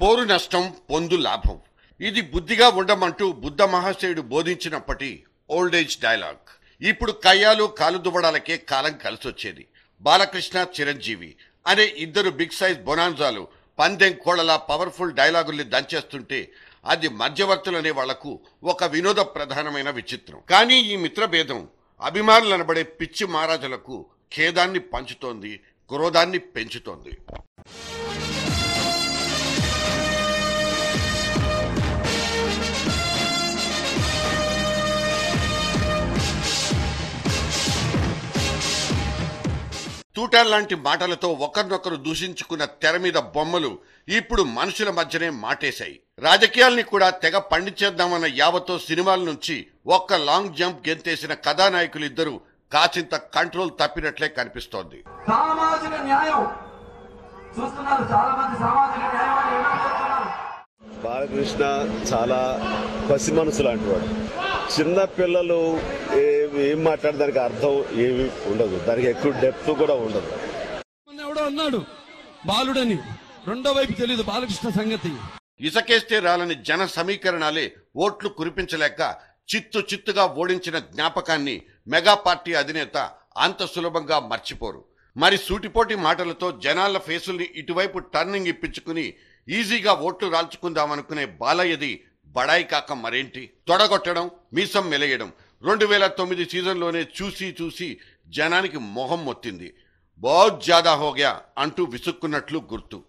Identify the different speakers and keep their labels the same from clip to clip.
Speaker 1: పోరు నష్టం పొందు లాభం. ఇది బుద్ధిగా ఉండమంటూ బుద్ధ మహాశయుడు బోధించినప్పటి ఓల్డేజ్ డైలాగ్. ఇప్పుడు కయ్యాలు కాలు దువ్వడాలకే కాలం కలిసొచ్చేది. బాలకృష్ణ, చిరంజీవి అనే ఇద్దరు బిగ్ సైజ్ బొనాన్జాలు పందెం కోళ్లలా పవర్ఫుల్ డైలాగుల్ని దంచేస్తుంటే అది మధ్యవర్తులనే వాళ్లకు ఒక వినోద ప్రధానమైన విచిత్రం. కానీ ఈ మిత్రభేదం అభిమానులు అనబడే పిచ్చి మహారాజులకు ఖేదాన్ని పంచుతోంది, క్రోధాన్ని పెంచుతోంది. తూటాల్లాంటి మాటలతో ఒకరినొకరు దూషించుకున్న తెర మీద బొమ్మలు ఇప్పుడు మనుషుల మధ్యనే మాటేశాయి. రాజకీయాల్ని కూడా తెగ పండించేద్దామన్న యావతో సినిమాల నుంచి ఒక్క లాంగ్ జంప్ గెంతేసిన కథానాయకులు ఇద్దరు కాసింత కంట్రోల్ తప్పినట్లే కనిపిస్తోంది.
Speaker 2: బాలకృష్ణ చాలా పసి మనసు లాంటి వాడు. చిన్న పిల్లలు ఏం మాట్లాడడానికి అర్థం ఏమి ఉండదు, దానికి ఎక్కువ డెప్త్ కూడా ఉండదు.
Speaker 3: ఎవడో అన్నాడు బాలుడని, రెండో వైపు తెలియదు బాలకృష్ణ సంగతి.
Speaker 1: ఇసకేస్తే రాలని జన సమీకరణాలే ఓట్లు కురిపించలేక చిత్తుగా ఓడించిన జ్ఞాపకాన్ని మెగా పార్టీ అధినేత అంత సులభంగా మర్చిపోరు. మరి సూటిపోటి మాటలతో జనాల ఫేసుల్ని ఇటువైపు టర్నింగ్ ఇప్పించుకుని ఈజీగా ఓట్లు రాల్చుకుందామనుకునే బాలయ్యది బడాయి కాక మరేంటి. తొడగొట్టడం, మీసం మెలయడం 2009 సీజన్లోనే చూసి జనానికి మొహం మొత్తింది. బహుత్ జ్యాదా హోగ్యా అంటూ విసుక్కున్నట్లు గుర్తు.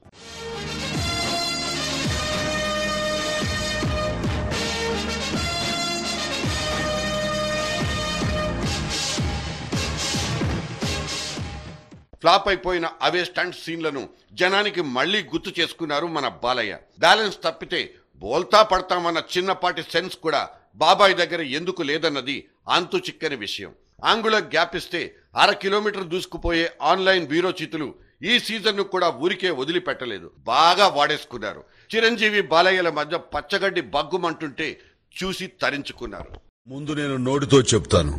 Speaker 1: ఫ్లాప్ అయిపోయిన అవే స్టంట్ సీన్లను జనానికి మళ్లీ గుర్తు చేసుకున్నారు మన బాలయ్య. బ్యాలెన్స్ తప్పితే బోల్తా పడతామన్న చిన్నపాటి సెన్స్ కూడా బాబాయ్ దగ్గర ఎందుకు లేదన్నది అంతు చిక్కని విషయం. ఆంగుల గ్యాప్ ఇస్తే 1/2 కిలోమీటర్ దూసుకుపోయే ఆన్లైన్ వీరోచితులు ఈ సీజన్ ను కూడా ఊరికే వదిలిపెట్టలేదు, బాగా వాడేసుకున్నారు. చిరంజీవి బాలయ్యల మధ్య పచ్చగడ్డి బగ్గుమంటుంటే చూసి తరించుకున్నారు.
Speaker 4: ముందు నేను నోటితో చెప్తాను,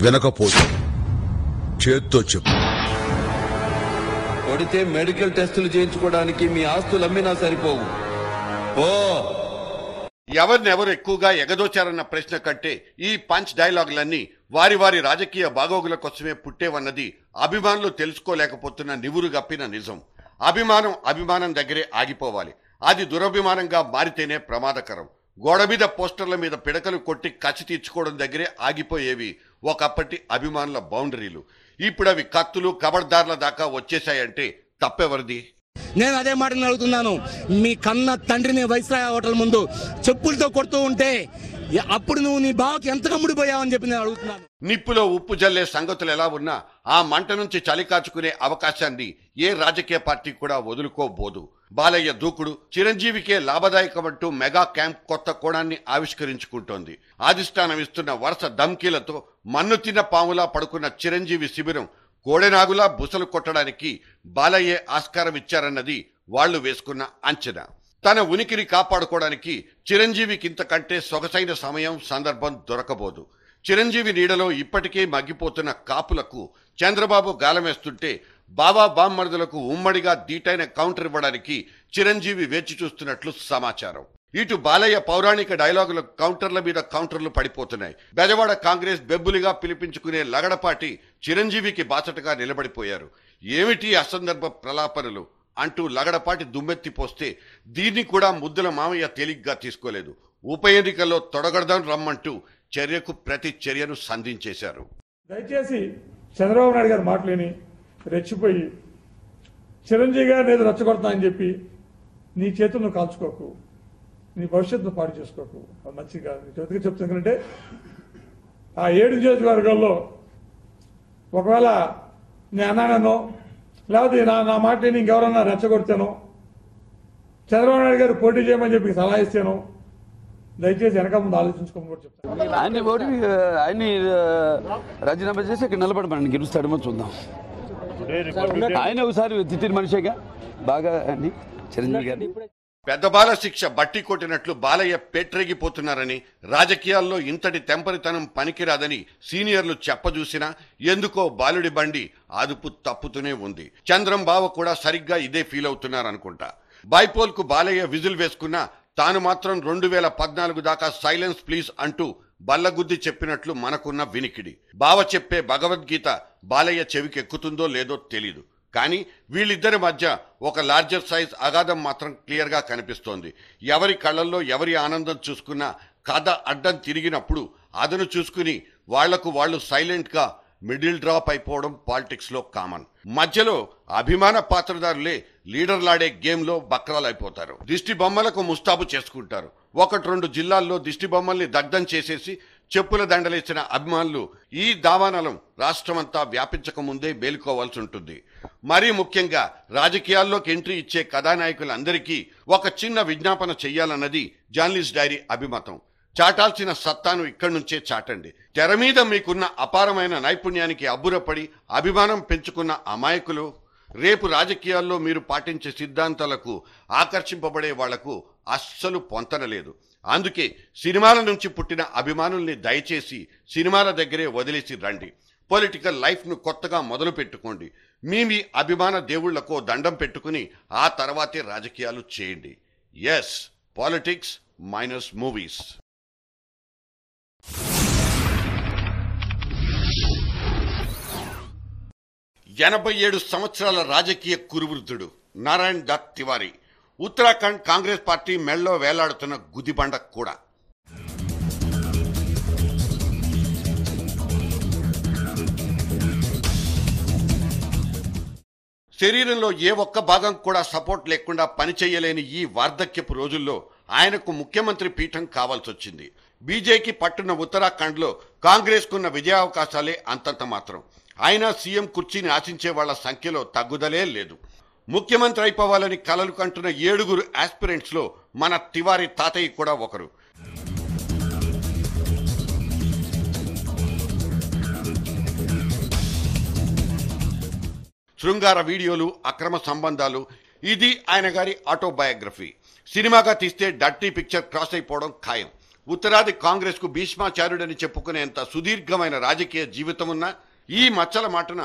Speaker 4: వెనకపోతే చేత్తో చెప్పు.
Speaker 5: కొడితే మెడికల్ టెస్టులు చేయించుకోవడానికి మీ ఆస్తులు అమ్మినా సరిపోవు. ఓ
Speaker 1: ఎవరినెవరు ఎక్కువగా ఎగదోచారన్న ప్రశ్న కంటే ఈ పంచ్ డైలాగులన్నీ వారి రాజకీయ బాగోగుల కోసమే పుట్టేవన్నది అభిమానులు తెలుసుకోలేకపోతున్న నివురు గప్పిన నిజం. అభిమానం దగ్గరే ఆగిపోవాలి. అది దురభిమానంగా మారితేనే ప్రమాదకరం. గోడ మీద పోస్టర్ల మీద పిడకలు కొట్టి కసి తీర్చుకోవడం దగ్గరే ఆగిపోయేవి ఒకప్పటి అభిమానుల బౌండరీలు. ఇప్పుడు అవి కత్తులు, కబడ్దార్ల దాకా వచ్చేశాయంటే తప్పెవరిది?
Speaker 6: నేను అదే మాటను అడుగుతున్నాను. మీ కన్న తండ్రిని వైస్రాయ్ హోటల్ ముందు చెప్పులతో కొడుతూ ఉంటే అప్పుడు నువ్వు నీ బావకి ఎంత కమ్ముడిపోయావని చెప్పి నేను అడుగుతున్నాను.
Speaker 1: నిప్పులో ఉప్పు జల్లే సంగతులు ఎలా ఉన్నా ఆ మంట నుంచి చలి కాచుకునే అవకాశాన్ని ఏ రాజకీయ పార్టీ కూడా వదులుకోబోదు. బాలయ్య దూకుడు చిరంజీవికే లాభదాయకమంటూ మెగా క్యాంప్ కొత్త కోణాన్ని ఆవిష్కరించుకుంటోంది. అధిష్టానం ఇస్తున్న వరుస ధమ్కీలతో మన్ను తిన్న పాములా పడుకున్న చిరంజీవి శిబిరం కోడెనాగులా బుసలు కొట్టడానికి బాలయ్యే ఆస్కారం ఇచ్చారన్నది వాళ్లు వేసుకున్న అంచనా. తన ఉనికిని కాపాడుకోవడానికి చిరంజీవికి ఇంతకంటే సొగసైన సమయం, సందర్భం దొరకబోదు. చిరంజీవి నీడలో ఇప్పటికే మగ్గిపోతున్న కాపులకు చంద్రబాబు గాలమేస్తుంటే బాబా బామ్మర్దులకు ఉమ్మడిగా దీటైన కౌంటర్ ఇవ్వడానికి చిరంజీవి వేచి చూస్తున్నట్లు సమాచారం. ఇటు బాలయ్య పౌరాణిక డైలాగుల కౌంటర్ల మీద కౌంటర్లు పడిపోతున్నాయి. బెజవాడ కాంగ్రెస్ బెబ్బులిగా పిలిపించుకునే లగడపాటి చిరంజీవికి బాసటగా నిలబడిపోయారు. ఏమిటి అసందర్భ ప్రలాపనలు అంటూ లగడపాటి దుమ్మెత్తిపోస్తే దీన్ని కూడా ముద్దుల మామయ్య తేలిగ్గా తీసుకోలేదు. ఉప ఎన్నికల్లో తొడగడదాం రమ్మంటూ చర్యకు ప్రతి చర్యను సంధించేశారు.
Speaker 7: దయచేసి చంద్రబాబు నాయుడు గారు మాటలేని రెచ్చిపోయి చిరంజీవి గారిని ఏదో రెచ్చగొడతానని చెప్పి నీ చేతులను కాల్చుకోకు, నీ భవిష్యత్తును పాడు చేసుకోకు. అది మంచిగా చెప్తాను. ఎందుకంటే ఆ 7 నియోజకవర్గాల్లో ఒకవేళ నేను అన్నానో లేకపోతే నా మాట నేను ఇంకెవరన్నా రెచ్చగొడితేనో చంద్రబాబు నాయుడు గారు పోటీ చేయమని చెప్పి సలహా ఇస్తేనో దయచేసి వెనక ముందు ఆలోచించుకోమని కూడా చెప్తాను.
Speaker 5: ఆయన్ని రాజీనామా చేసి ఇక్కడ నిలబడమని గెలుస్తాడేమో చూద్దాం. ఆయన ఒకసారి తిట్టిన మనిషిగా బాగా అండి చిరంజీవి గారిని.
Speaker 1: పెద్ద బాల శిక్ష బట్టి కొట్టినట్లు బాలయ్య పేట్రేగిపోతున్నారని, రాజకీయాల్లో ఇంతటి తెంపరితనం పనికిరాదని సీనియర్లు చెప్పజూసినా ఎందుకో బాలుడి బండి అదుపు తప్పుతూనే ఉంది. చంద్రం బావ కూడా సరిగ్గా ఇదే ఫీల్ అవుతున్నారనుకుంటా. బైపోల్ కు బాలయ్య విజిల్ వేసుకున్నా తాను మాత్రం 2014 దాకా సైలెన్స్ ప్లీజ్ అంటూ బల్లగుద్ది చెప్పినట్లు మనకున్న వినికిడి. బావ చెప్పే భగవద్గీత బాలయ్య చెవికి ఎక్కుతుందో లేదో తెలీదు. కానీ వీళ్ళిద్దరి మధ్య ఒక లార్జర్ సైజ్ అగాధం మాత్రం క్లియర్ గా కనిపిస్తోంది. ఎవరి కళ్ళల్లో ఎవరి ఆనందం చూసుకున్నా కథ అడ్డం తిరిగినప్పుడు అదను చూసుకుని వాళ్లకు వాళ్ళు సైలెంట్ గా మిడిల్ డ్రాప్ అయిపోవడం పాలిటిక్స్ లో కామన్. మధ్యలో అభిమాన పాత్రదారులే లీడర్లాడే గేమ్ లో బక్రాలైపోతారు. దిష్టి బొమ్మలకు ముస్తాబు చేసుకుంటారు. 1-2 జిల్లాల్లో దిష్టి బొమ్మల్ని దగ్ధం చేసేసి చెప్పుల దండలేసిన అభిమానులు ఈ దావానలం రాష్ట్రమంతా వ్యాపించక ముందే మేలుకోవాల్సి ఉంటుంది. మరీ ముఖ్యంగా రాజకీయాల్లోకి ఎంట్రీ ఇచ్చే కథానాయకులందరికీ ఒక చిన్న విజ్ఞాపన చెయ్యాలన్నది జర్నలిస్ట్ డైరీ అభిమతం. చాటాల్సిన సత్తాను ఇక్కడి నుంచే చాటండి. తెర మీద మీకున్న అపారమైన నైపుణ్యానికి అబ్బురపడి అభిమానం పెంచుకున్న అమాయకులు రేపు రాజకీయాల్లో మీరు పాటించే సిద్ధాంతాలకు ఆకర్షింపబడే వాళ్లకు అస్సలు పొంతనలేదు. అందుకే సినిమాల నుంచి పుట్టిన అభిమానుల్ని దయచేసి సినిమాల దగ్గరే వదిలేసి రండి. పొలిటికల్ లైఫ్ ను కొత్తగా మొదలు పెట్టుకోండి. మీ అభిమాన దేవుళ్లకో దండం పెట్టుకుని ఆ తర్వాతే రాజకీయాలు చేయండి. Yes, politics minus movies. 87 సంవత్సరాల రాజకీయ కురువృద్ధుడు నారాయణ్ దత్ తివారీ ఉత్తరాఖండ్ కాంగ్రెస్ పార్టీ మెళ్ళలో వేలాడుతున్న గుదిబండ కూడా. శరీరంలో ఏ ఒక్క భాగం కూడా సపోర్ట్ లేకుండా పనిచేయలేని ఈ వార్ధక్యపు రోజుల్లో ఆయనకు ముఖ్యమంత్రి పీఠం కావాల్సొచ్చింది. బీజేపీ పట్టున్న ఉత్తరాఖండ్లో కాంగ్రెస్ కున్న విజయావకాశాలే అంతంత మాత్రం. అయినా సీఎం కుర్చీని ఆశించే వాళ్ల సంఖ్యలో తగ్గుదలే లేదు. ముఖ్యమంత్రి అయిపోవాలని కలలు కంటున్న 7 ఆస్పిరెంట్స్ లో మన తివారీ తాతయ్య కూడా ఒకరు. శృంగార వీడియోలు, అక్రమ సంబంధాలు, ఇది ఆయన గారి ఆటోబయోగ్రఫీ. సినిమాగా తీస్తే డర్టీ పిక్చర్ క్రాస్ అయిపోవడం ఖాయం. ఉత్తరాది కాంగ్రెస్ కు భీష్మాచార్యుడని చెప్పుకునేంత సుదీర్ఘమైన రాజకీయ జీవితం ఉన్న ఈ మచ్చల మాటన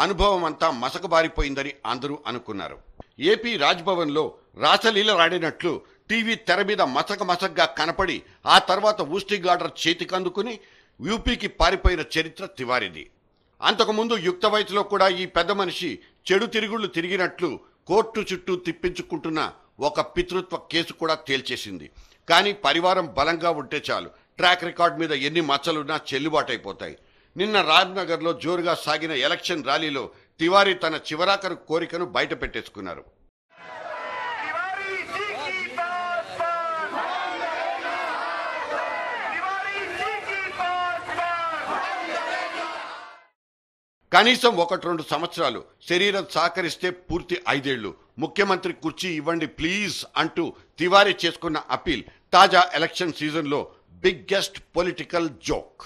Speaker 1: అనుభవం అంతా మసకబారిపోయిందని అందరూ అనుకున్నారు. ఏపీ రాజ్భవన్ లో రాసలీలలాడినట్లు టీవీ తెర మీద మసకగా కనపడి ఆ తర్వాత ఊస్టింగ్ ఆర్డర్ చేతికందుకుని యూపీకి పారిపోయిన చరిత్ర తివారీది. అంతకుముందు యుక్త వయసులో కూడా ఈ పెద్ద మనిషి చెడు తిరుగుళ్లు తిరిగినట్లు కోర్టు చుట్టూ తిప్పించుకుంటున్న ఒక పితృత్వ కేసు కూడా తేల్చేసింది. కానీ పరివారం బలంగా ఉంటే చాలు, ట్రాక్ రికార్డ్ మీద ఎన్ని మచ్చలున్నా చెల్లుబాటైపోతాయి. నిన్న రాజ్నగర్లో జోరుగా సాగిన ఎలక్షన్ ర్యాలీలో తివారీ తన చివరాఖరు కోరికను బయట పెట్టేసుకున్నారు. కనీసం 1-2 సంవత్సరాలు శరీరం సహకరిస్తే పూర్తి 5 ఏళ్లు ముఖ్యమంత్రి కుర్చీ ఇవ్వండి ప్లీజ్ అంటూ తివారీ చేసుకున్న అపీల్ తాజా ఎలక్షన్ సీజన్లో బిగ్గెస్ట్ పొలిటికల్ జోక్.